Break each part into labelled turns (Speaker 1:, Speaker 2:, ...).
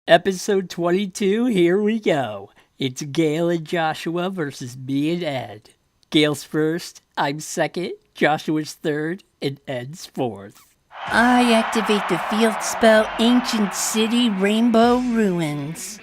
Speaker 1: Episode 22, here we go. It's Gail and Joshua versus me and Ed. Gail's first, I'm second, Joshua's third, and Ed's fourth.
Speaker 2: I activate the field spell Ancient City Rainbow Ruins.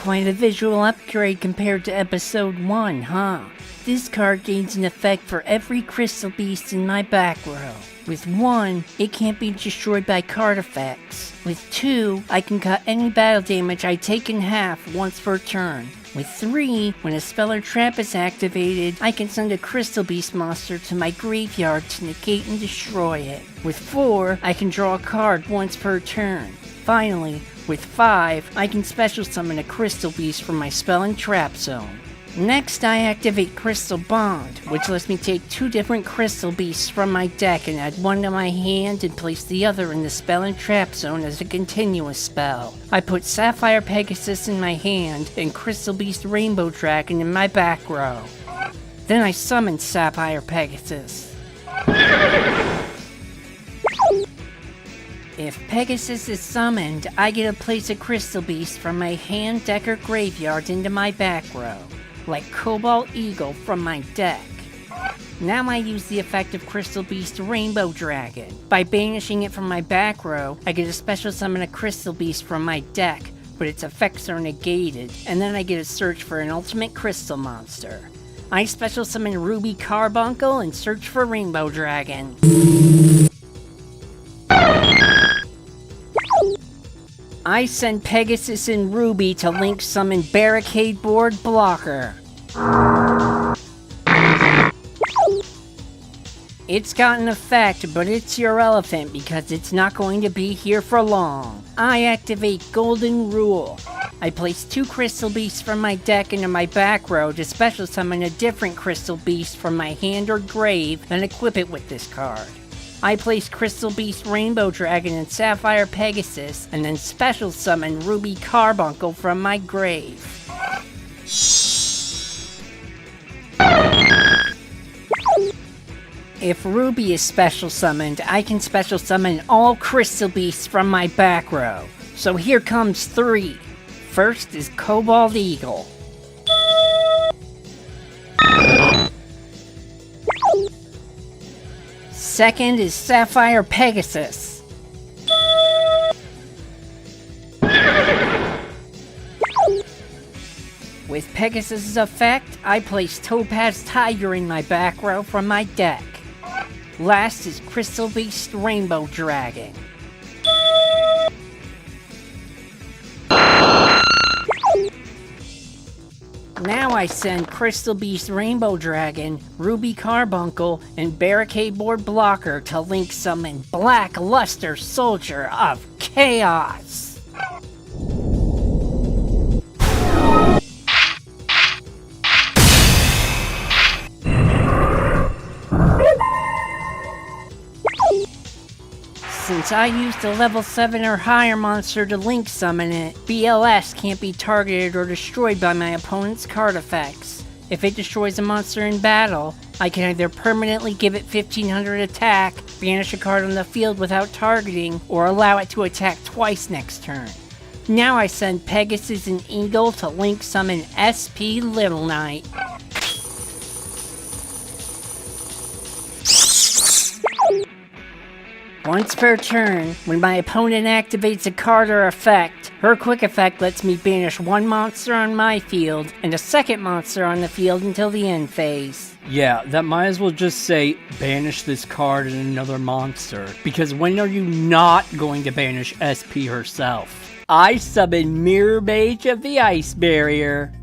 Speaker 2: Quite a visual upgrade compared to episode 1, huh? This card gains an effect for every crystal beast in my back row. With 1, it can't be destroyed by card effects. With 2, I can cut any battle damage I take in half once per turn. With 3, when a spell or trap is activated, I can send a Crystal Beast monster to my graveyard to negate and destroy it. With 4, I can draw a card once per turn. Finally, with 5, I can special summon a Crystal Beast from my spell and trap zone. Next, I activate Crystal Bond, which lets me take 2 different Crystal Beasts from my deck and add one to my hand and place the other in the spell and trap zone as a continuous spell. I put Sapphire Pegasus in my hand and Crystal Beast Rainbow Dragon in my back row. Then I summon Sapphire Pegasus. If Pegasus is summoned, I get to place a Crystal Beast from my hand, deck, or graveyard into my back row, like Cobalt Eagle from my deck. Now I use the effect of Crystal Beast Rainbow Dragon. By banishing it from my back row, I get to special summon a Crystal Beast from my deck, but its effects are negated, and then I get to search for an ultimate crystal monster. I special summon Ruby Carbuncle and search for Rainbow Dragon. I send Pegasus and Ruby to link summon Barricade Board Blocker. It's got an effect, but it's irrelevant because it's not going to be here for long. I activate Golden Rule. I place 2 Crystal Beasts from my deck into my back row to special summon a different Crystal Beast from my hand or grave, then equip it with this card. I place Crystal Beast Rainbow Dragon and Sapphire Pegasus, and then special summon Ruby Carbuncle from my grave. If Ruby is special summoned, I can special summon all Crystal Beasts from my back row. So here comes 3. First is Cobalt Eagle. Second is Sapphire Pegasus. With Pegasus' effect, I place Topaz Tiger in my back row from my deck. Last is Crystal Beast Rainbow Dragon. Now I send Crystal Beast Rainbow Dragon, Ruby Carbuncle, and Barricade Board Blocker to link summon Black Luster Soldier of Chaos. Since I used a level 7 or higher monster to link summon it, BLS can't be targeted or destroyed by my opponent's card effects. If it destroys a monster in battle, I can either permanently give it 1500 attack, banish a card on the field without targeting, or allow it to attack twice next turn. Now I send Pegasus and Eagle to link summon SP Little Knight. Once per turn, when my opponent activates a card or effect, her quick effect lets me banish 1 monster on my field and a second monster on the field until the end phase.
Speaker 1: Yeah, that might as well just say, banish this card and another monster, because when are you not going to banish SP herself? I summon Mirror Mage of the Ice Barrier.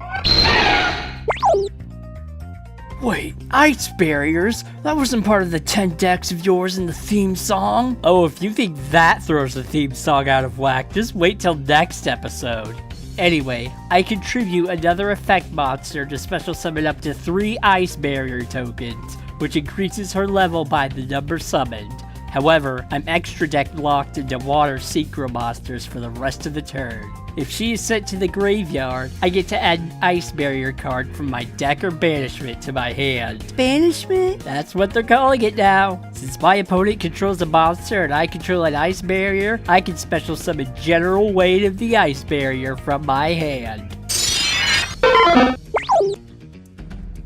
Speaker 1: Wait, ice barriers? That wasn't part of the 10 decks of yours in the theme song? Oh, if you think that throws the theme song out of whack, just wait till next episode. Anyway, I contribute another effect monster to special summon up to 3 ice barrier tokens, which increases her level by the number summoned. However, I'm extra deck locked into water synchro monsters for the rest of the turn. If she is sent to the graveyard, I get to add an ice barrier card from my deck or banishment to my hand.
Speaker 2: Banishment?
Speaker 1: That's what they're calling it now. Since my opponent controls a monster and I control an ice barrier, I can special summon General Wade of the Ice Barrier from my hand.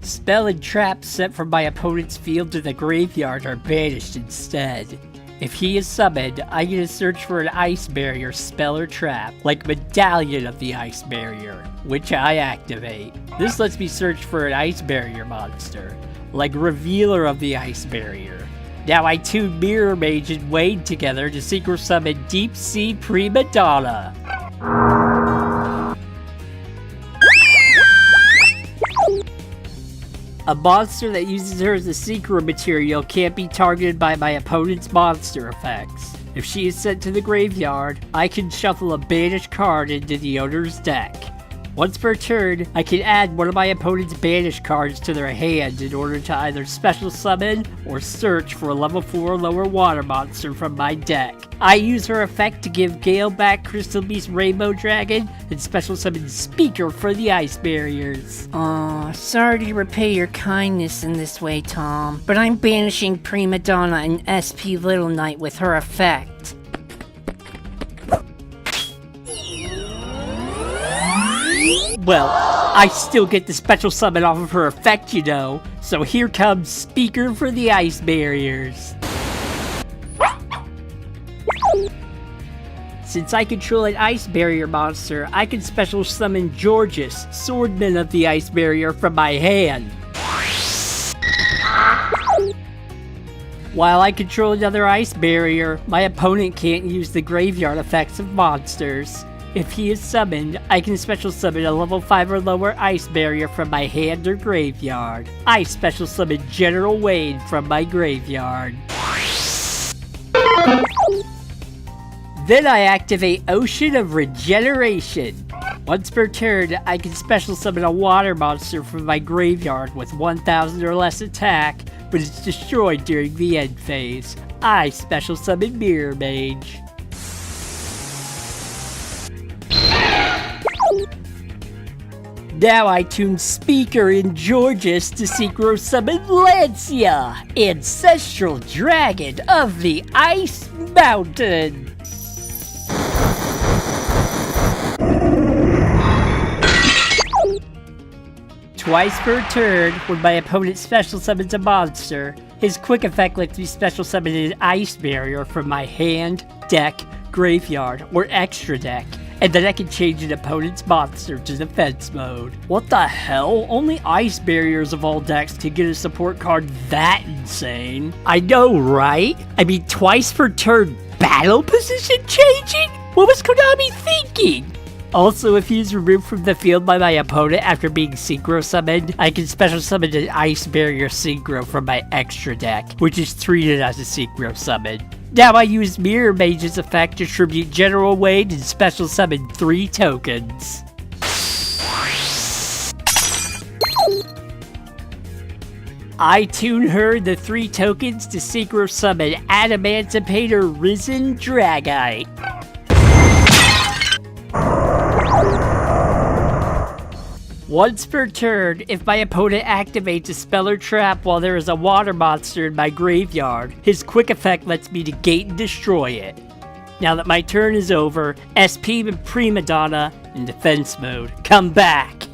Speaker 1: Spell and traps sent from my opponent's field to the graveyard are banished instead. If he is summoned, I get to search for an ice barrier spell or trap, like Medallion of the Ice Barrier, which I activate. This lets me search for an ice barrier monster, like Revealer of the Ice Barrier. Now I tune Mirror Mage and Wade together to synchro summon Deep Sea Prima Donna. A monster that uses her as a synchro material can't be targeted by my opponent's monster effects. If she is sent to the graveyard, I can shuffle a banished card into the owner's deck. Once per turn, I can add one of my opponent's banished cards to their hand in order to either special summon or search for a level 4 or lower water monster from my deck. I use her effect to give Gale back Crystal Beast Rainbow Dragon and special summon Speaker for the ice barriers.
Speaker 2: Aw, sorry to repay your kindness in this way, Tom, but I'm banishing Prima Donna and SP Little Knight with her effect.
Speaker 1: Well, I still get the special summon off of her effect, you know, so here comes Speaker for the ice barriers. Since I control an ice barrier monster, I can special summon Georges, Swordman of the Ice Barrier, from my hand. While I control another ice barrier, my opponent can't use the graveyard effects of monsters. If he is summoned, I can special summon a level 5 or lower ice barrier from my hand or graveyard. I special summon General Wade from my graveyard. Then I activate Ocean of Regeneration. Once per turn, I can special summon a water monster from my graveyard with 1000 or less attack, but it's destroyed during the end phase. I special summon Mirror Mage. Now I tune Speaker in Georges to synchro summon Lancia, Ancestral Dragon of the Ice Mountain. Twice per turn, when my opponent special summons a monster, his quick effect lets me special summon an ice barrier from my hand, deck, graveyard, or extra deck. And then I can change an opponent's monster to defense mode. What the hell? Only ice barriers of all decks can get a support card that insane. I know, right? I mean, twice per turn battle position changing? What was Konami thinking? Also, if he is removed from the field by my opponent after being synchro summoned, I can special summon an ice barrier synchro from my extra deck, which is treated as a synchro summon. Now I use Mirror Mage's effect to tribute General Wade and special summon 3 tokens. I tune her the 3 tokens to synchro summon Adamancipator Risen Dragite. Once per turn, if my opponent activates a spell or trap while there is a water monster in my graveyard, his quick effect lets me negate and destroy it. Now that my turn is over, SP and Prima Donna, in defense mode, come back!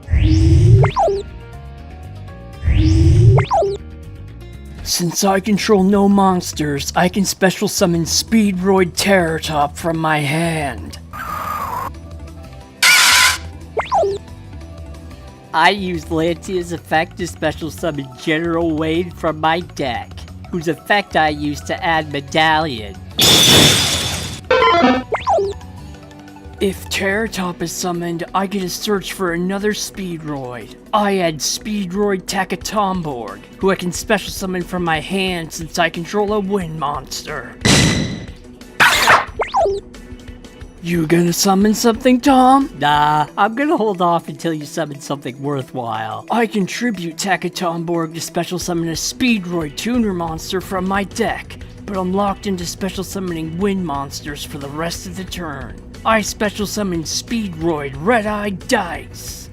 Speaker 1: Since I control no monsters, I can special summon Speedroid Terror Top from my hand. I use Lancia's effect to special summon General Wade from my deck, whose effect I use to add Medallion. If Terror Top is summoned, I get to search for another Speedroid. I add Speedroid Takatomborg, who I can special summon from my hand since I control a wind monster. You gonna summon something, Tom? Nah, I'm gonna hold off until you summon something worthwhile. I contribute Takatomborg to special summon a Speedroid tuner monster from my deck, but I'm locked into special summoning wind monsters for the rest of the turn. I special summon Speedroid Red-Eye Dice.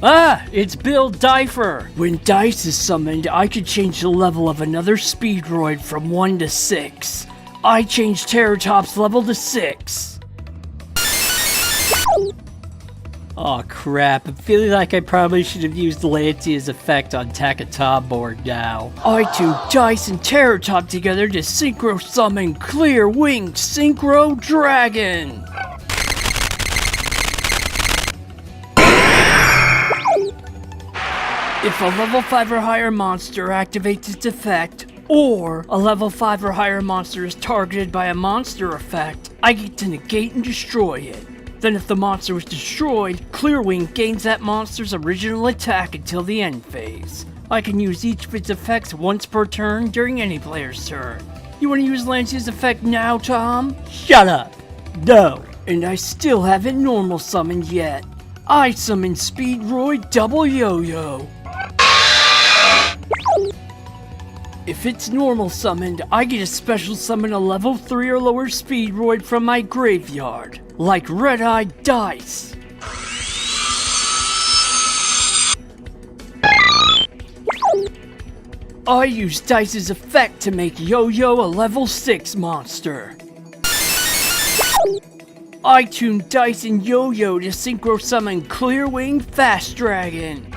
Speaker 1: Ah, it's Bill Difer! When Dice is summoned, I can change the level of another Speedroid from 1 to 6. I changed Terratop's level to 6. Aw crap, I'm feeling like I probably should have used Lancia's effect on Takata board now. I two Dice and Terratop together to Synchro Summon Clear Winged Synchro Dragon! If a level 5 or higher monster activates its effect, or a level 5 or higher monster is targeted by a monster effect, I get to negate and destroy it. Then if the monster was destroyed, Clearwing gains that monster's original attack until the end phase. I can use each of its effects once per turn during any player's turn. You wanna use Lancia's effect now, Tom? Shut up! No! And I still haven't normal summoned yet. I summon Speedroid Double YuGiOh. If it's normal summoned, I get a special summon a level 3 or lower Speedroid from my graveyard, like Red-Eyed Dice. I use Dice's effect to make YuGiOh a level 6 monster. I tune Dice and YuGiOh to synchro summon Clearwing Fast Dragon.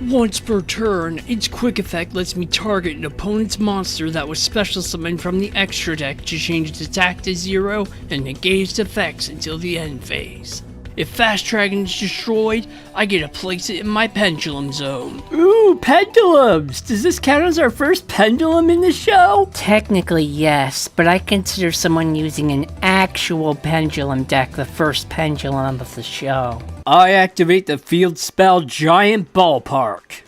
Speaker 1: Once per turn, its quick effect lets me target an opponent's monster that was special summoned from the extra deck to change its attack to 0 and negate its effects until the end phase. If Fast Dragon is destroyed, I get to place it in my Pendulum Zone. Ooh, pendulums! Does this count as our first pendulum in the show?
Speaker 2: Technically, yes, but I consider someone using an actual pendulum deck the first pendulum of the show.
Speaker 1: I activate the field spell Giant Ballpark.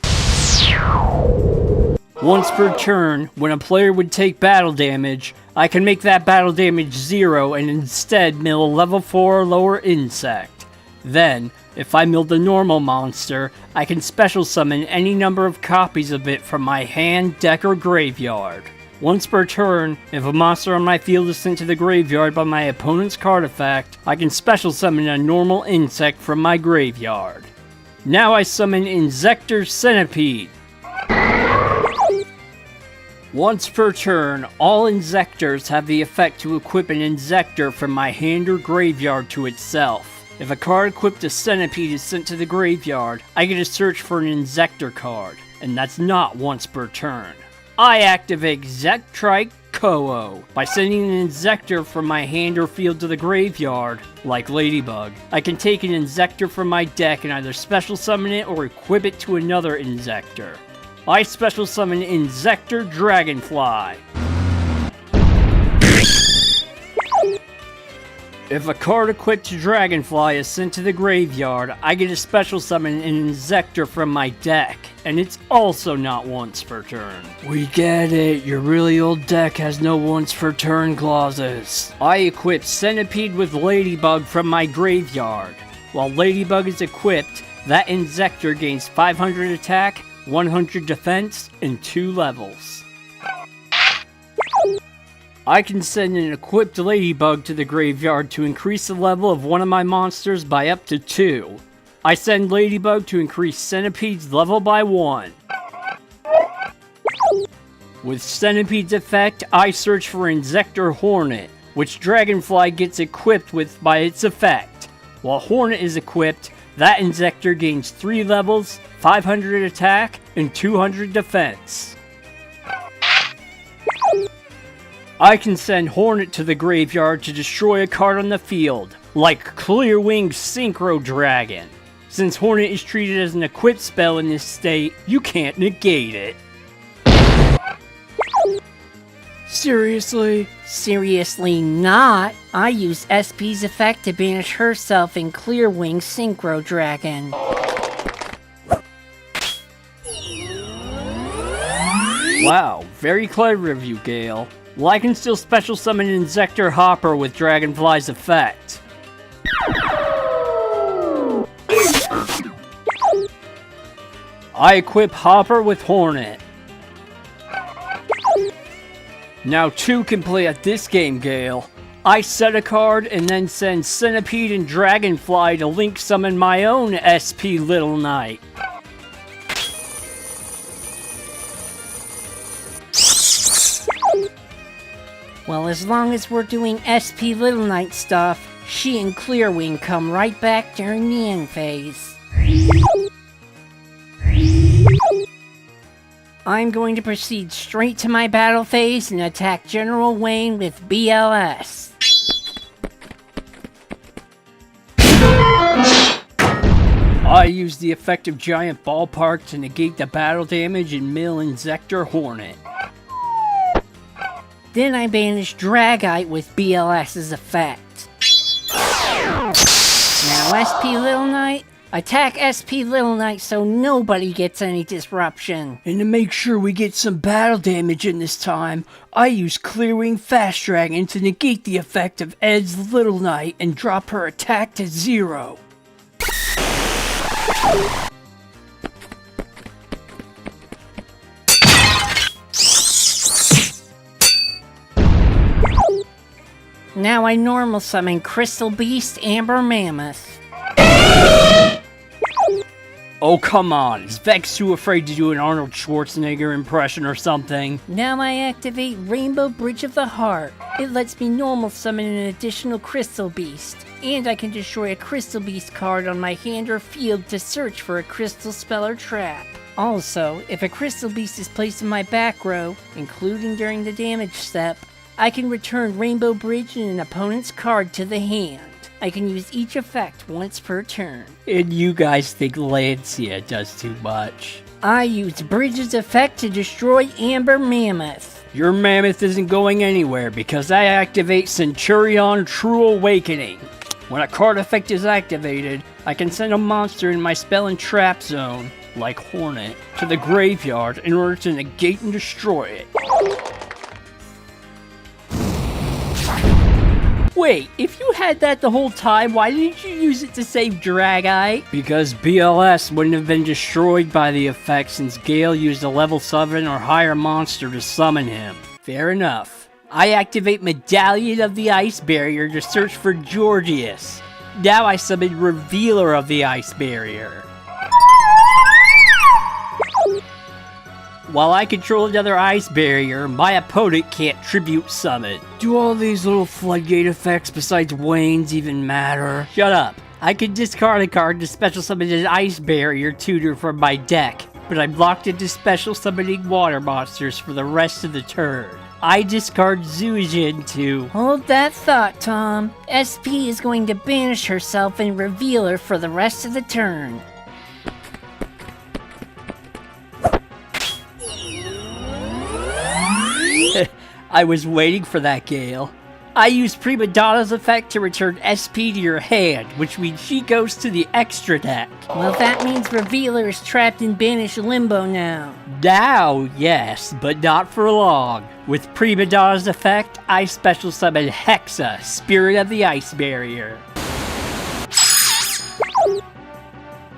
Speaker 1: Once per turn, when a player would take battle damage, I can make that battle damage 0 and instead mill a level 4 or lower insect. Then, if I mill the normal monster, I can special summon any number of copies of it from my hand, deck, or graveyard. Once per turn, if a monster on my field is sent to the graveyard by my opponent's card effect, I can special summon a normal insect from my graveyard. Now I summon Inzektors Centipede. Once per turn, all Inzektors have the effect to equip an Inzektor from my hand or graveyard to itself. If a card equipped to Centipede is sent to the graveyard, I get to search for an Inzektor card, and that's not once per turn. I activate YuGiOh by sending an Inzektor from my hand or field to the graveyard, like Ladybug. I can take an Inzektor from my deck and either special summon it or equip it to another Inzektor. I special summon Inzektor Dragonfly. If a card equipped to Dragonfly is sent to the graveyard, I get a special summon an Inzektor from my deck, and it's also not once per turn. We get it, your really old deck has no once per turn clauses. I equip Centipede with Ladybug from my graveyard. While Ladybug is equipped, that Inzektor gains 500 attack, 100 defense, and 2 levels. I can send an equipped Ladybug to the graveyard to increase the level of one of my monsters by up to 2. I send Ladybug to increase Centipede's level by 1. With Centipede's effect, I search for Inzektor Hornet, which Dragonfly gets equipped with by its effect. While Hornet is equipped, that Inzektor gains 3 levels, 500 attack, and 200 defense. I can send Hornet to the graveyard to destroy a card on the field, like Clearwing Synchro Dragon. Since Hornet is treated as an equipped spell in this state, you can't negate it. Seriously?
Speaker 2: Seriously not. I use SP's effect to banish herself in Clearwing Synchro Dragon.
Speaker 1: Wow, very clever of you, Gale. Well, I can still special summon Inzektor Hopper with Dragonfly's effect. I equip Hopper with Hornet. Now 2 can play at this game, Gale. I set a card and then send Centipede and Dragonfly to link summon my own SP Little Knight.
Speaker 2: Well, as long as we're doing SP Little Knight stuff, she and Clearwing come right back during the end phase. I'm going to proceed straight to my battle phase and attack General Wayne with BLS.
Speaker 1: I use the effect of Giant Ballpark to negate the battle damage and mill Inzektor Hornet.
Speaker 2: Then I banish Dragite with BLS's effect. Now SP Little Knight, attack SP Little Knight so nobody gets any disruption.
Speaker 1: And to make sure we get some battle damage in this time, I use Clearwing Fast Dragon to negate the effect of Ed's Little Knight and drop her attack to 0.
Speaker 2: Now I normal summon Crystal Beast Amber Mammoth.
Speaker 1: Oh come on, is Vex too afraid to do an Arnold Schwarzenegger impression or something?
Speaker 2: Now I activate Rainbow Bridge of the Heart. It lets me normal summon an additional Crystal Beast. And I can destroy a Crystal Beast card on my hand or field to search for a Crystal Spell or Trap. Also, if a Crystal Beast is placed in my back row, including during the damage step, I can return Rainbow Bridge and an opponent's card to the hand. I can use each effect once per turn.
Speaker 1: And you guys think Lancia does too much.
Speaker 2: I use Bridge's effect to destroy Amber Mammoth.
Speaker 1: Your Mammoth isn't going anywhere because I activate Centurion True Awakening. When a card effect is activated, I can send a monster in my spell and trap zone, like Hornet, to the graveyard in order to negate and destroy it. Wait, if you had that the whole time, why didn't you use it to save Dragite? Because BLS wouldn't have been destroyed by the effect since Gale used a level 7 or higher monster to summon him. Fair enough. I activate Medallion of the Ice Barrier to search for Georgius. Now I summon Revealer of the Ice Barrier. While I control another ice barrier, my opponent can't tribute summon. Do all these little floodgate effects besides Wayne's even matter? Shut up. I can discard a card to special summon an ice barrier tutor from my deck, but I'm locked into special summoning water monsters for the rest of the turn. I discard Zujin to...
Speaker 2: Hold that thought, Tom. SP is going to banish herself and reveal her for the rest of the turn.
Speaker 1: I was waiting for that, Gale. I use Prima Donna's effect to return SP to your hand, which means she goes to the extra deck.
Speaker 2: Well, that means Revealer is trapped in Banished Limbo now.
Speaker 1: Now, yes, but not for long. With Prima Donna's effect, I special summon Hexa, Spirit of the Ice Barrier.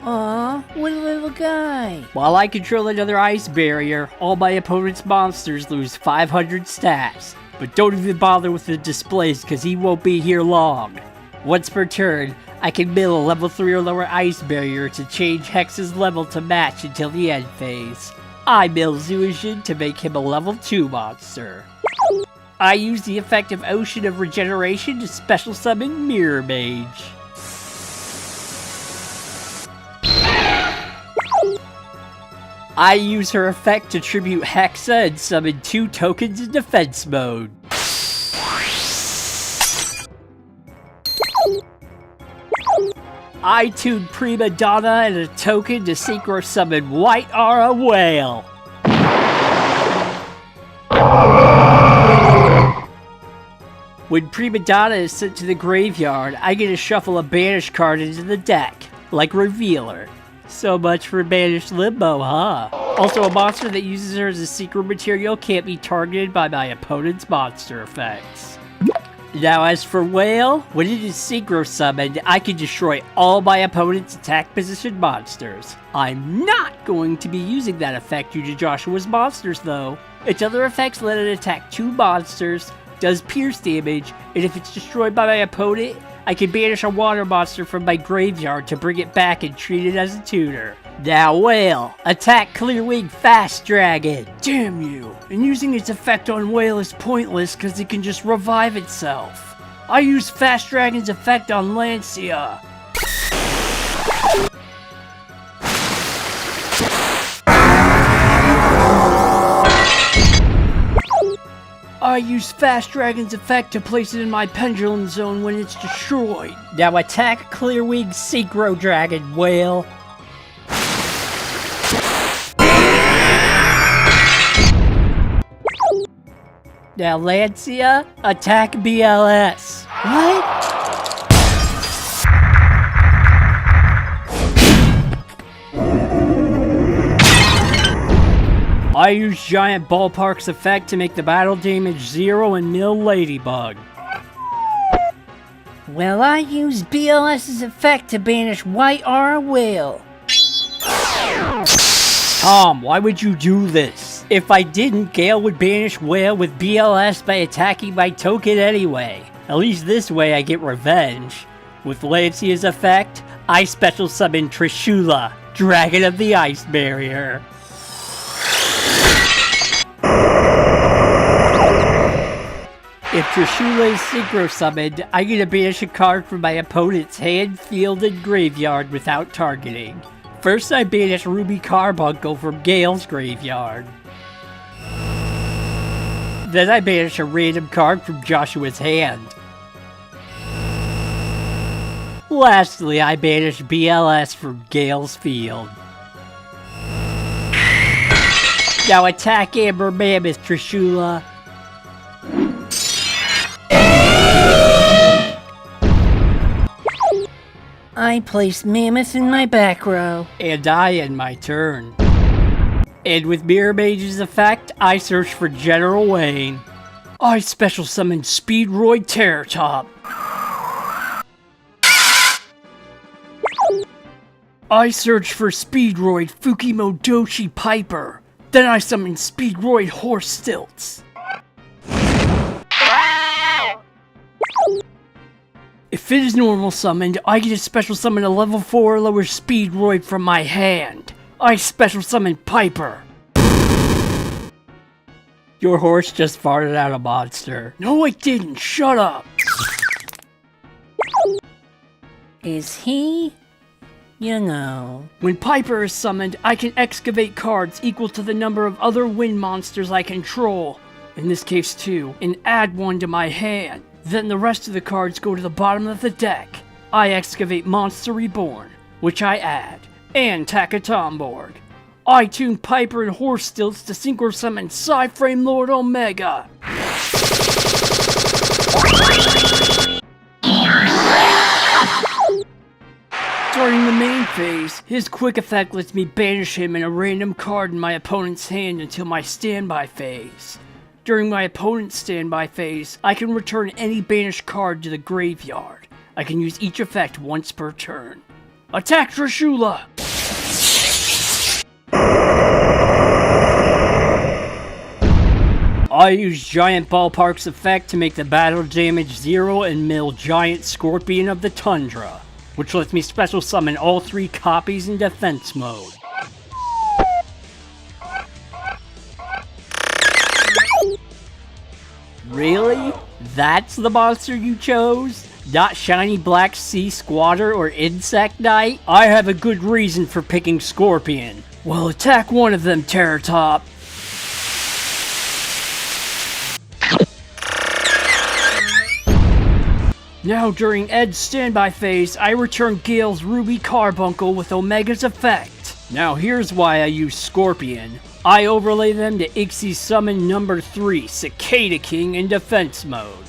Speaker 2: Aw, what a little guy.
Speaker 1: While I control another ice barrier, all my opponent's monsters lose 500 stats. But don't even bother with the displays because he won't be here long. Once per turn, I can mill a level 3 or lower ice barrier to change Hex's level to match until the end phase. I mill Zuijin to make him a level 2 monster. I use the effect of Ocean of Regeneration to special summon Mirror Mage. I use her effect to tribute Hexa and summon 2 tokens in defense mode. I tune Prima Donna and a token to synchro summon White Aura Whale. When Prima Donna is sent to the graveyard, I get to shuffle a banished card into the deck, like Revealer. So much for Banished Limbo, huh? Also, a monster that uses her as a secret material can't be targeted by my opponent's monster effects. Now as for Whale, when it is synchro summoned, I can destroy all my opponent's attack position monsters. I'm not going to be using that effect due to Joshua's monsters though. Its other effects let it attack 2 monsters, effect does pierce damage, and if it's destroyed by my opponent, I can banish a water monster from my graveyard to bring it back and treat it as a tutor. Now Whale, attack Clearwing Fast Dragon! Damn you! And using its effect on Whale is pointless because it can just revive itself. I use Fast Dragon's effect on Lancia. I use Fast Dragon's effect to place it in my Pendulum Zone when it's destroyed. Now attack Clearwing Synchro Dragon, Whale. Now Lancia, attack BLS. What? I use Giant Ballpark's effect to make the battle damage 0 and mill Ladybug.
Speaker 2: Well, I use BLS's effect to banish White Aura Whale.
Speaker 1: Tom, why would you do this? If I didn't, Gale would banish Whale with BLS by attacking my token anyway. At least this way I get revenge. With Lancia's effect, I special summon Trishula, Dragon of the Ice Barrier. If Trishula is synchro summoned, I get to banish a card from my opponent's hand, field, and graveyard without targeting. First I banish Ruby Carbuncle from Gale's graveyard. Then I banish a random card from Joshua's hand. Lastly, I banish BLS from Gale's field. Now attack Amber Mammoth, Trishula.
Speaker 2: I place Mammoth in my back row.
Speaker 1: And I end my turn. And with Mirror Mage's effect, I search for General Wayne. I special summon Speedroid Terror Top. I search for Speedroid Fukimodoshi Piper. Then I summon Speedroid Horse Stilts. If it is normal summoned, I get to special summon a level 4 or lower Speedroid from my hand. I special summon Piper. Your horse just farted out a monster. No, it didn't. Shut up.
Speaker 2: Is he? You know.
Speaker 1: When Piper is summoned, I can excavate cards equal to the number of other wind monsters I control, in this case 2, and add 1 to my hand. Then the rest of the cards go to the bottom of the deck. I excavate Monster Reborn, which I add, and Takatomborg. I tune Piper and Horse Stilts to synchro summon Psyframe Lord Omega. During the main phase, his quick effect lets me banish him and a random card in my opponent's hand until my standby phase. During my opponent's standby phase, I can return any banished card to the graveyard. I can use each effect once per turn. Attack Trishula! I use Giant Ballpark's effect to make the battle damage 0 and mill Giant Scorpion of the Tundra, which lets me special summon all 3 copies in defense mode. Really? That's the monster you chose? Not Shiny Black Sea Squatter or Insect Knight? I have a good reason for picking Scorpion. Well, attack one of them, Terror Top. Now during Ed's standby phase, I return Gale's Ruby Carbuncle with Omega's effect. Now here's why I use Scorpion. I overlay them to Ixie's summon number 3, Cicada King in defense mode.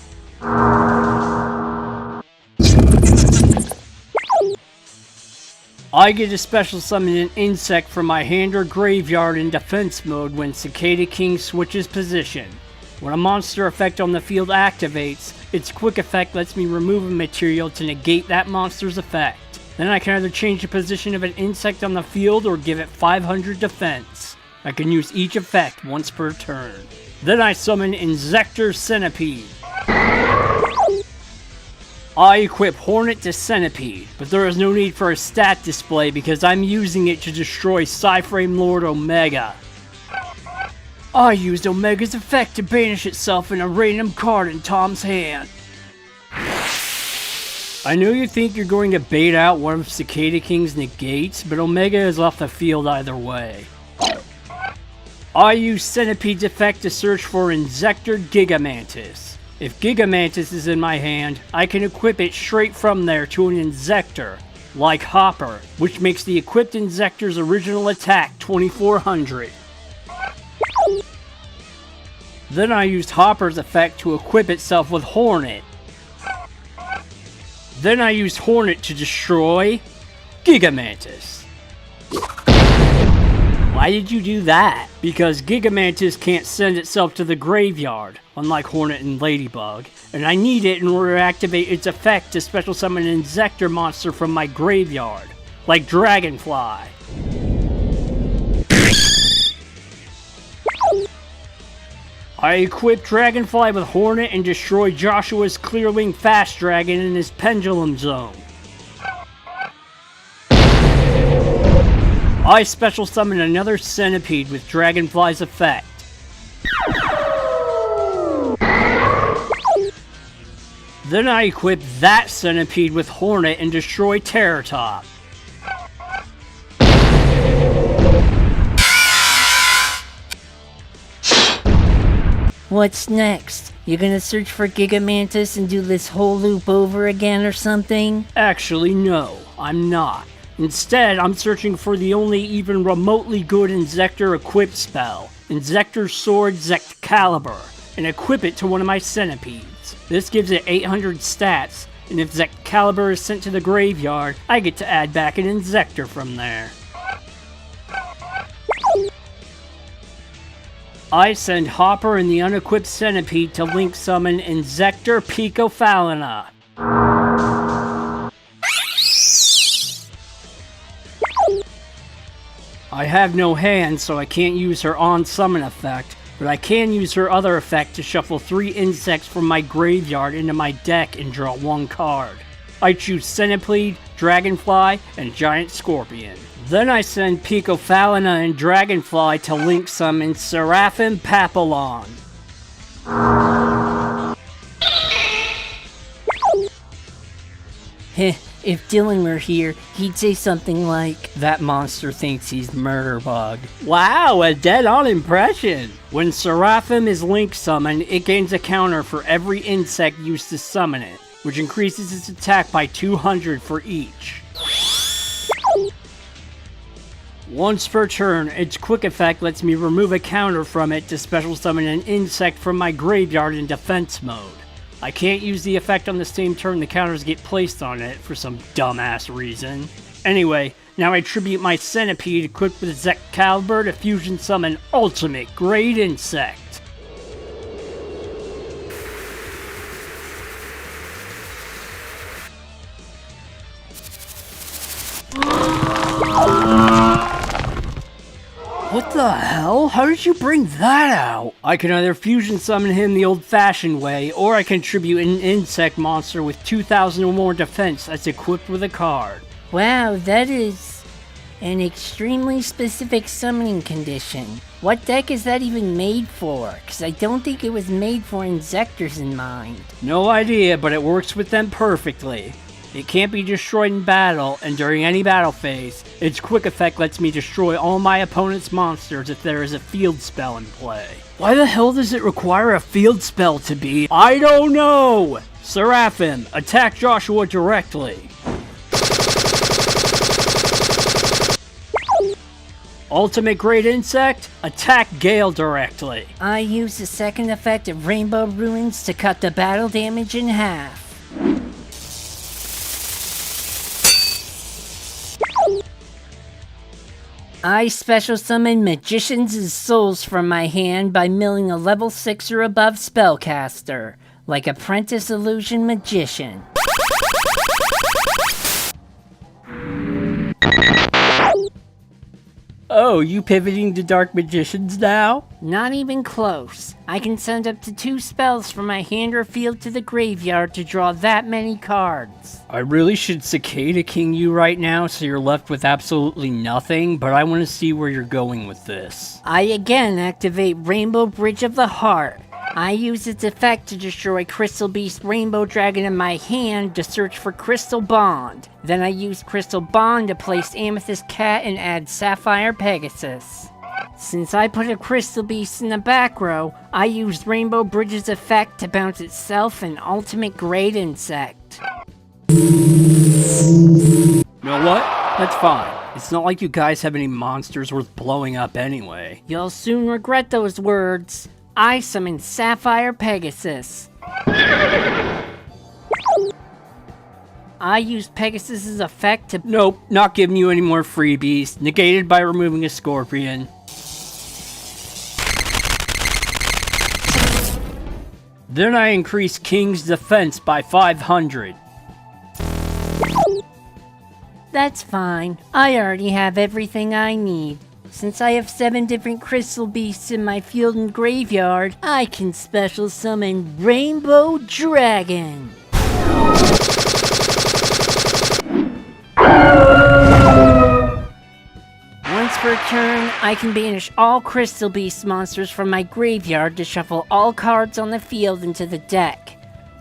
Speaker 1: I get to special summon an insect from my hand or graveyard in defense mode when Cicada King switches position. When a monster effect on the field activates, its quick effect lets me remove a material to negate that monster's effect. Then I can either change the position of an insect on the field or give it 500 defense. I can use each effect once per turn. Then I summon Inzektors Centipede. I equip Hornet to Centipede, but there is no need for a stat display because I'm using it to destroy Psyframe Lord Omega. I used Omega's effect to banish itself in a random card in Tom's hand. I know you think you're going to bait out one of Cicada King's negates, but Omega is off the field either way. I use Centipede's effect to search for Inzektor Gigamantis. If Gigamantis is in my hand, I can equip it straight from there to an Inzektor, like Hopper, which makes the equipped Inzektor's original attack 2400. Then I used Hopper's effect to equip itself with Hornet. Then I used Hornet to destroy Gigamantis. Why did you do that? Because Gigamantis can't send itself to the graveyard, unlike Hornet and Ladybug, and I need it in order to activate its effect to special summon an Inzektor monster from my graveyard, like Dragonfly. I equip Dragonfly with Hornet and destroy Joshua's Clearwing Fast Dragon in his Pendulum Zone. I special summon another Centipede with Dragonfly's effect. Then I equip that Centipede with Hornet and destroy Terror Top.
Speaker 2: What's next? You gonna search for Gigamantis and do this whole loop over again or something?
Speaker 1: Actually, no, I'm not. Instead, I'm searching for the only even remotely good Inzektor equipped spell, Inzektor Sword Zectcalibur, and equip it to one of my Centipedes. This gives it 800 stats, and if Zectcalibur is sent to the graveyard, I get to add back an Inzektor from there. I send Hopper and the unequipped Centipede to link summon Inzektor Picofalina. I have no hand, so I can't use her on-summon effect, but I can use her other effect to shuffle 3 insects from my graveyard into my deck and draw 1 card. I choose Centipede, Dragonfly, and Giant Scorpion. Then I send Picofalina and Dragonfly to link summon Seraphim Papillon.
Speaker 2: Heh, if Dylan were here, he'd say something like,
Speaker 1: "That monster thinks he's Murderbug." Wow, a dead-on impression! When Seraphim is link summoned, it gains a counter for every insect used to summon it, which increases its attack by 200 for each. Once per turn, its quick effect lets me remove a counter from it to special summon an insect from my graveyard in defense mode. I can't use the effect on the same turn the counters get placed on it for some dumbass reason. Anyway, now I tribute my Centipede equipped with Zectcalibur to fusion summon Ultimate Great Insect. What the hell? How did you bring that out? I can either fusion summon him the old-fashioned way, or I can tribute an insect monster with 2,000 or more defense that's equipped with a card.
Speaker 2: wow, that is an extremely specific summoning condition. What deck is that even made for? Because I don't think it was made for Inzektors in mind.
Speaker 1: No idea, but it works with them perfectly. It can't be destroyed in battle, and during any battle phase, its quick effect lets me destroy all my opponent's monsters if there is a field spell in play. Why the hell does it require a field spell to be? I don't know! Seraphim, attack Joshua directly. Ultimate Great Insect, attack Gale directly.
Speaker 2: I use the second effect of Rainbow Ruins to cut the battle damage in half. I special summon Magician's Souls from my hand by milling a level 6 or above spellcaster, like Apprentice Illusion Magician.
Speaker 1: Oh, you pivoting to Dark Magicians now?
Speaker 2: Not even close. I can send up to 2 spells from my hand or field to the graveyard to draw that many cards.
Speaker 1: I really should Cicada King you right now so you're left with absolutely nothing, but I want to see where you're going with this.
Speaker 2: I again activate Rainbow Bridge of the Heart. I use its effect to destroy Crystal Beast Rainbow Dragon in my hand to search for Crystal Bond. Then I use Crystal Bond to place Amethyst Cat and add Sapphire Pegasus. Since I put a Crystal Beast in the back row, I use Rainbow Bridge's effect to bounce itself an ultimate Great Insect.
Speaker 1: You know what? That's fine. It's not like you guys have any monsters worth blowing up anyway.
Speaker 2: You'll soon regret those words. I summon Sapphire Pegasus. I used Pegasus's effect to—
Speaker 1: Nope, not giving you any more freebies. Negated by removing a scorpion. Then I increase King's defense by 500.
Speaker 2: That's fine. I already have everything I need. Since I have 7 different crystal beasts in my field and graveyard, I can special summon Rainbow Dragon. Once per turn, I can banish all crystal beast monsters from my graveyard to shuffle all cards on the field into the deck.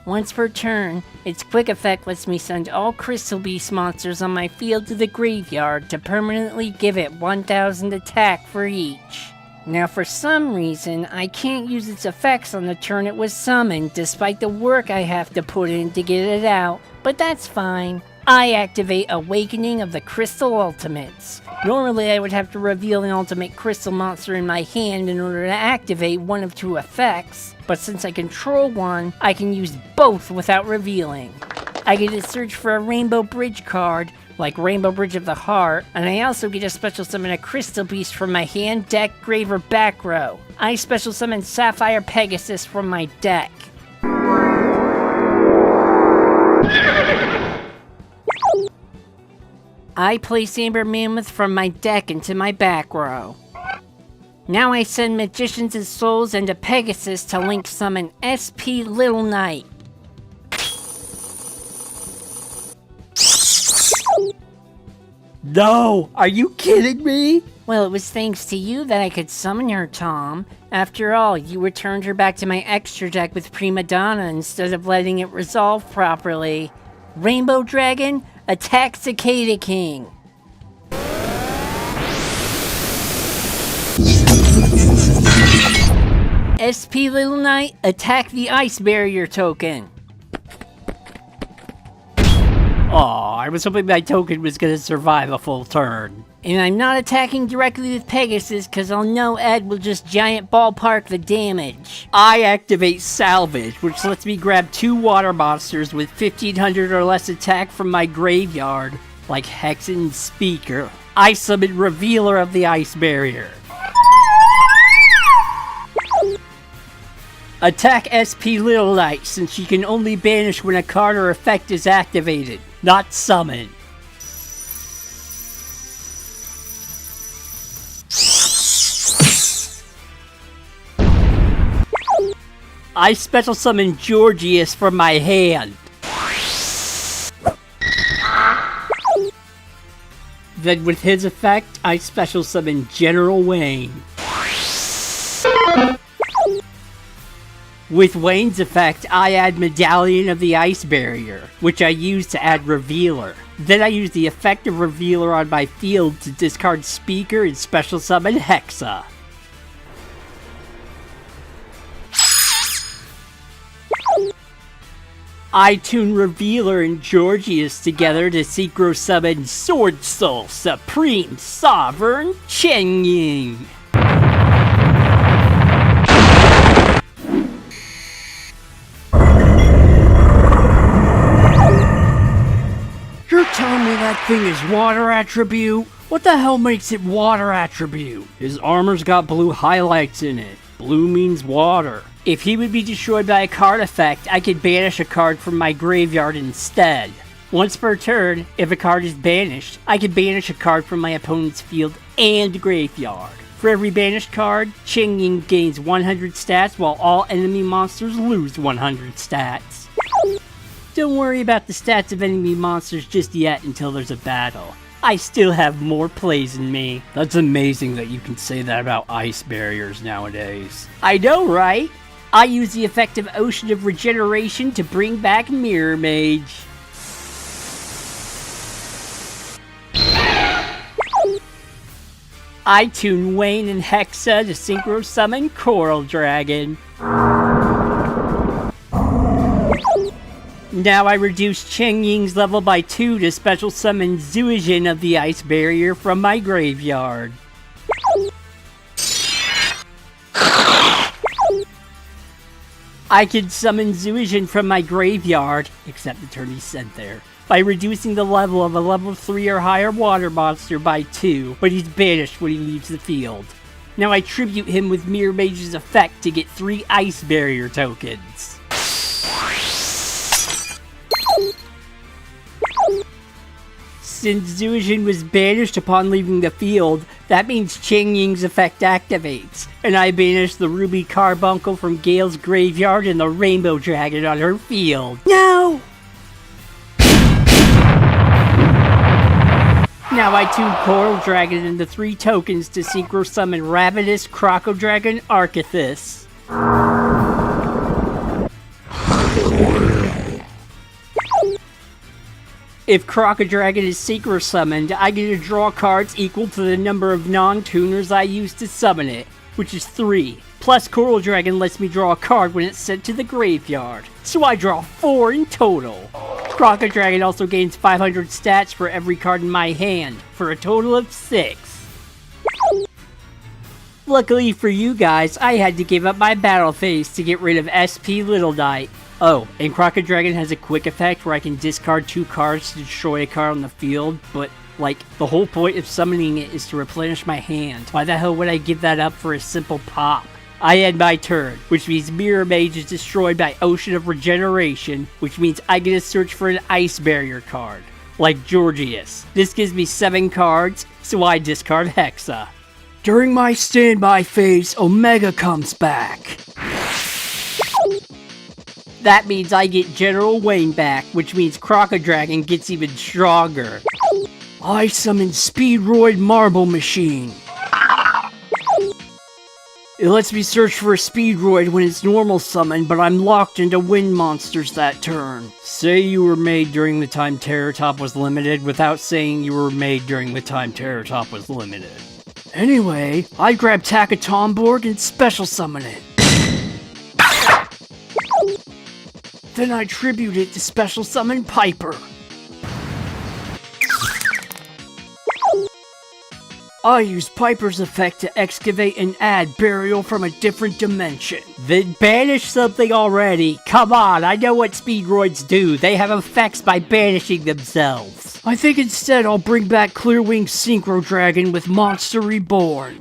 Speaker 2: Once per turn, its quick effect lets me send all Crystal Beast monsters on my field to the graveyard to permanently give it 1000 attack for each. Now for some reason, I can't use its effects on the turn it was summoned despite the work I have to put in to get it out, but that's fine. I activate Awakening of the Crystal Ultimates. Normally I would have to reveal an ultimate crystal monster in my hand in order to activate one of 2 effects, but since I control one, I can use both without revealing. I get to search for a Rainbow Bridge card, like Rainbow Bridge of the Heart, and I also get to special summon a Crystal Beast from my hand, deck, grave, or back row. I special summon Sapphire Pegasus from my deck. I place Amber Mammoth from my deck into my back row. Now I send Magicians' Souls into Pegasus to link summon SP Little Knight.
Speaker 1: No! Are you kidding me?
Speaker 2: Well, it was thanks to you that I could summon her, Tom. After all, you returned her back to my extra deck with Prima Donna instead of letting it resolve properly. Rainbow Dragon, attack Cicada King. SP Little Knight, attack the Ice Barrier token.
Speaker 1: Aw, I was hoping my token was gonna survive a full turn.
Speaker 2: And I'm not attacking directly with Pegasus because I'll know Ed will just giant ballpark the damage.
Speaker 1: I activate Salvage, which lets me grab 2 water monsters with 1500 or less attack from my graveyard, like Hex and Speaker. I summon Revealer of the Ice Barrier. Attack SP Little Knight, since she can only banish when a card or effect is activated, not summon. I special summon Georgius from my hand. Then with his effect, I special summon General Wayne. With Wayne's effect, I add Medallion of the Ice Barrier, which I use to add Revealer. Then I use the effect of Revealer on my field to discard Speaker and special summon Hexa. I tune Revealer and Georgius together to synchro summon Sword Soul Supreme Sovereign Chen Ying. You're telling me that thing is water attribute? What the hell makes it water attribute? His armor's got blue highlights in it. Blue means water. If he would be destroyed by a card effect, I could banish a card from my graveyard instead. Once per turn, if a card is banished, I can banish a card from my opponent's field and graveyard. For every banished card, Ching Ying gains 100 stats while all enemy monsters lose 100 stats. Don't worry about the stats of enemy monsters just yet until there's a battle. I still have more plays in me.
Speaker 3: That's amazing that you can say that about ice barriers nowadays.
Speaker 1: I know, right? I use the effective Ocean of Regeneration to bring back Mirror Mage. I tune Wayne and Hexa to synchro summon Coral Dragon. Now I reduce Cheng Ying's level by 2 to special summon Zuijin of the Ice Barrier from my graveyard. I can summon Zuijin from my graveyard, except the turn he's sent there, by reducing the level of a level 3 or higher water monster by 2, but he's banished when he leaves the field. Now I tribute him with Mirror Mage's effect to get 3 Ice Barrier tokens. Since Zuijin was banished upon leaving the field, that means Cheng Ying's effect activates, and I banish the Ruby Carbuncle from Gale's graveyard and the Rainbow Dragon on her field. No! Now I tune Coral Dragon into 3 tokens to synchro summon Ravenous Croco Dragon Archithus. If Croco Dragon is synchro summoned, I get to draw cards equal to the number of non-tuners I used to summon it, which is 3. Plus Coral Dragon lets me draw a card when it's sent to the graveyard, so I draw 4 in total. Croco Dragon also gains 500 stats for every card in my hand, for a total of 6. Luckily for you guys, I had to give up my battle phase to get rid of SP Little Knight. Oh, and Croco Dragon has a quick effect where I can discard 2 cards to destroy a card on the field, but, like, the whole point of summoning it is to replenish my hand. Why the hell would I give that up for a simple pop? I end my turn, which means Mirror Mage is destroyed by Ocean of Regeneration, which means I get to search for an Ice Barrier card, like Georgius. This gives me 7 cards, so I discard Hexa.
Speaker 3: During my standby phase, Omega comes back.
Speaker 1: That means I get General Wayne back, which means Croco Dragon gets even stronger.
Speaker 3: I summon Speedroid Marble Machine. It lets me search for a Speedroid when it's normal summon, but I'm locked into wind monsters that turn. Say you were made during the time Terratop was limited without saying you were made during the time Terratop was limited. Anyway, I grab Takatomborg and special summon it. Then I tribute it to special summon Piper. I use Piper's effect to excavate and add Burial from a different dimension.
Speaker 1: Then banish something already. Come on, I know what Speedroids do. They have effects by banishing themselves.
Speaker 3: I think instead I'll bring back Clearwing Synchro Dragon with Monster Reborn.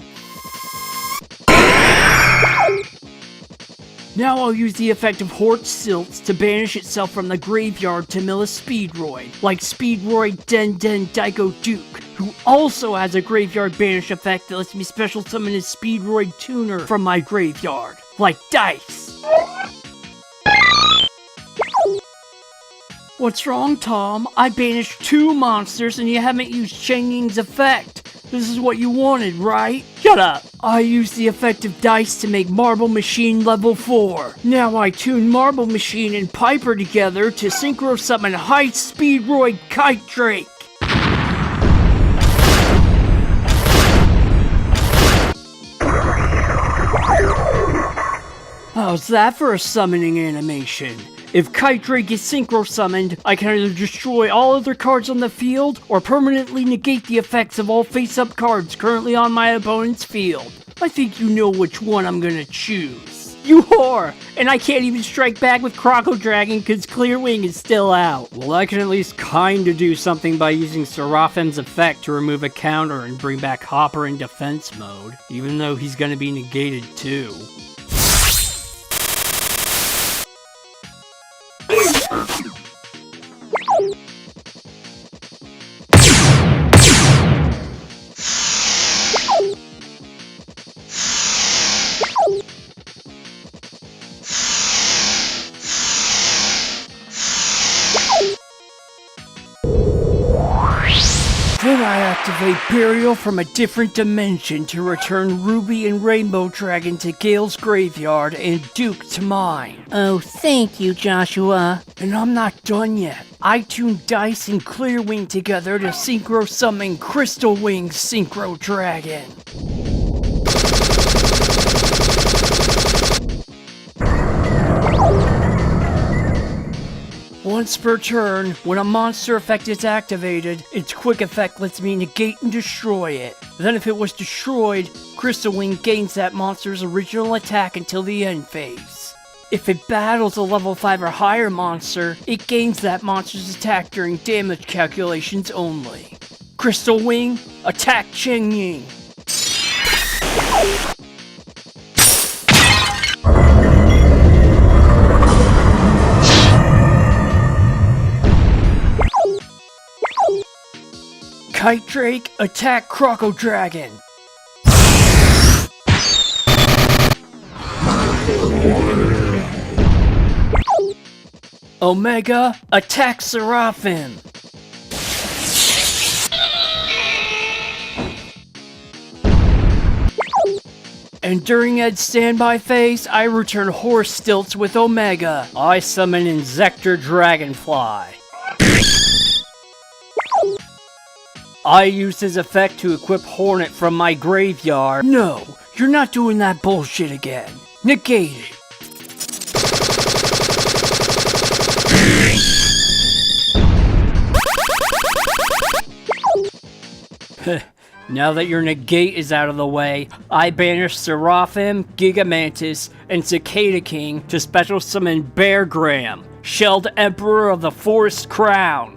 Speaker 3: Now I'll use the effect of Hort Silts to banish itself from the graveyard to mill a Speedroid, like Speedroid Den Den Daiko Duke, who also has a graveyard banish effect that lets me special summon his Speedroid tuner from my graveyard, like Dice. What's wrong, Tom? I banished 2 monsters and you haven't used Cheng Ying's effect. This is what you wanted, right?
Speaker 1: Shut up!
Speaker 3: I used the effect of Dice to make Marble Machine level 4. Now I tune Marble Machine and Piper together to synchro summon High Speedroid Kite Drake. How's that for a summoning animation? If Kite Drake gets synchro summoned, I can either destroy all other cards on the field, or permanently negate the effects of all face-up cards currently on my opponent's field. I think you know which one I'm gonna choose.
Speaker 1: You whore! And I can't even strike back with Croco Dragon because Clearwing is still out.
Speaker 3: Well, I can at least kinda do something by using Seraphim's effect to remove a counter and bring back Hopper in defense mode, even though he's gonna be negated too. activate Burial from a different dimension to return Ruby and Rainbow Dragon to Gale's graveyard and Duke to mine.
Speaker 2: Oh, thank you, Joshua.
Speaker 3: And I'm not done yet. I tuned Dice and Clearwing together to synchro summon Crystal Wing Synchro Dragon. Once per turn, when a monster effect is activated, its quick effect lets me negate and destroy it. Then if it was destroyed, Crystal Wing gains that monster's original attack until the end phase. If it battles a level 5 or higher monster, it gains that monster's attack during damage calculations only. Crystal Wing, attack Cheng Ying. Kite Drake, attack Croco Dragon. Omega, attack Seraphim. And during Ed's standby phase, I return Horse Stilts with Omega. I summon Inzektor Dragonfly. I use his effect to equip Hornet from my graveyard. No, you're not doing that bullshit again. Negate it. Now that your negate is out of the way, I banish Seraphim, Gigamantis, and Cicada King to special summon Bear Graham, Shelled Emperor of the Forest Crown.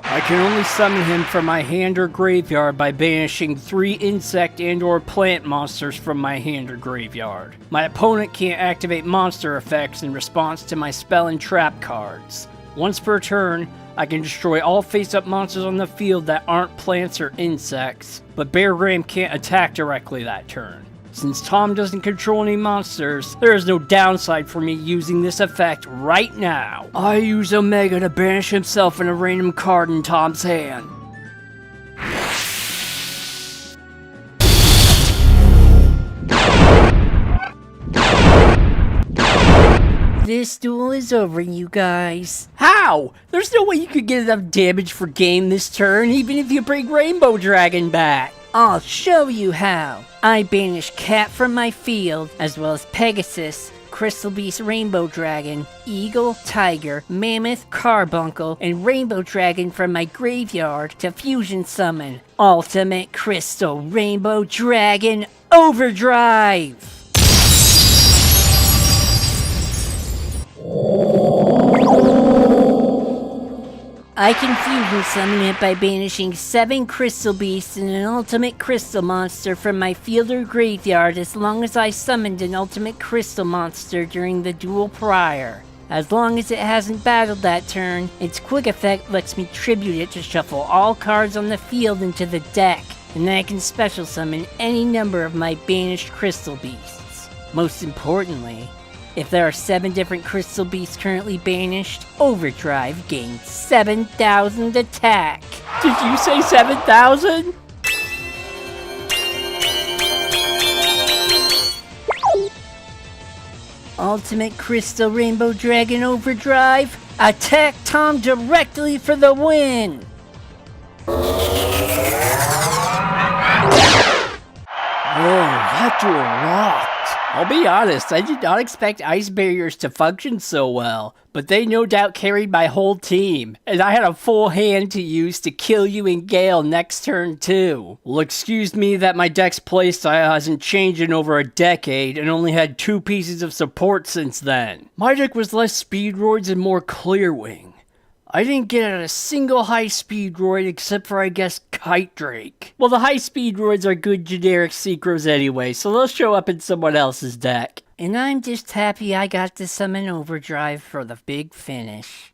Speaker 3: I can only summon him from my hand or graveyard by banishing 3 insect and or plant monsters from my hand or graveyard. My opponent can't activate monster effects in response to my spell and trap cards. Once per turn, I can destroy all face-up monsters on the field that aren't plants or insects, but Bear Graham can't attack directly that turn. Since Tom doesn't control any monsters, there is no downside for me using this effect right now. I use Omega to banish himself in a random card in Tom's hand.
Speaker 2: This duel is over, you guys.
Speaker 1: How? There's no way you could get enough damage for game this turn, even if you bring Rainbow Dragon back.
Speaker 2: I'll show you how. I banish Cat from my field, as well as Pegasus, Crystal Beast Rainbow Dragon, Eagle, Tiger, Mammoth, Carbuncle, and Rainbow Dragon from my graveyard to fusion summon Ultimate Crystal Rainbow Dragon Overdrive! I can fusion summon it by banishing 7 Crystal Beasts and an Ultimate Crystal Monster from my field or graveyard as long as I summoned an Ultimate Crystal Monster during the duel prior. As long as it hasn't battled that turn, its quick effect lets me tribute it to shuffle all cards on the field into the deck, and then I can special summon any number of my banished Crystal Beasts. Most importantly, if there are 7 different Crystal Beasts currently banished, Overdrive gains 7,000 attack.
Speaker 1: Did you say 7,000?
Speaker 2: Ultimate Crystal Rainbow Dragon Overdrive, attack Tom directly for the win!
Speaker 1: Oh, that duel rocked. I'll be honest, I did not expect ice barriers to function so well, but they no doubt carried my whole team, and I had a full hand to use to kill you and Gale next turn too. Well, excuse me that my deck's playstyle hasn't changed in over a decade and only had 2 pieces of support since then. My deck was less Speedroids and more Clearwing. I didn't get out a single high Speedroid except for, I guess, Kite Drake. Well, the high Speedroids are good generic synchros anyway, so they'll show up in someone else's deck.
Speaker 2: And I'm just happy I got to summon Overdrive for the big finish.